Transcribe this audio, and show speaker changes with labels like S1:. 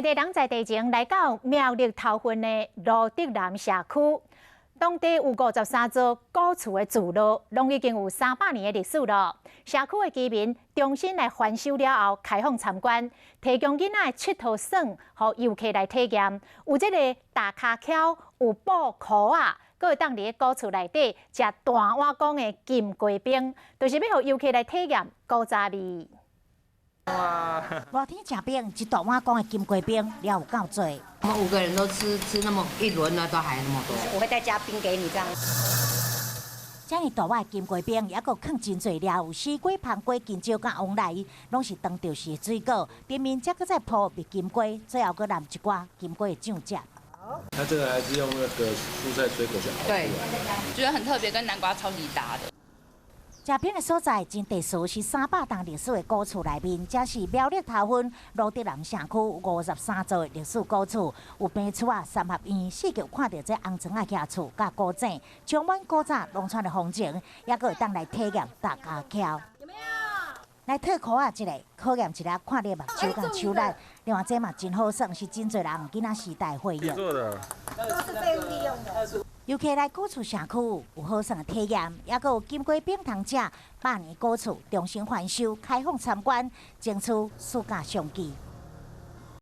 S1: 地人在地前来到苗栗头份的罗德南社区，当地有53座古厝的住落，拢已经有300年的历史了。社区的居民重新来翻修了后，开放参观，提供囡仔的佚佗耍，互游客来体验。有这个大骹蹺，有布裤啊，阁会当伫古厝内底食大碗公的金龟冰，就是要互游客来体验古早味。
S2: 哇！
S3: 热天吃冰，一大碗公的金龟冰，料有够多。
S4: 我们5个人都吃那么一轮呢，都还那么多。
S5: 我会再加冰给你这样。
S3: 这么大碗的金龟冰，也佫放真侪料，有西瓜、香瓜、金蕉、甲黄梨，拢是当地时的水果。顶面则佫再铺蜜金龟，最后佫淋一寡金龟的酱汁。
S2: 它这个还是用那个蔬菜水果去熬出来。
S6: 对，觉得很特别，跟南瓜超级搭的。
S3: 食品的所在真特殊，是300档历史的古厝内面，这是苗栗头份罗德南社区53座的历史古厝，有平厝啊、三合院，四界有看到这红砖的nhà厝甲古井，充满古早农村的风情，也佫会当来体验大家桥。有没有？来脱裤啊，一个考验一下看你的目睭甲手力，另外这嘛真好耍，是真侪人囡仔时代回忆。
S2: 做的。
S5: 都是废物利用的。
S3: 游客来古厝社区有好耍的体验，也佫有金龟冰通食，100年古厝重新翻修，开放参观，争取暑假上机。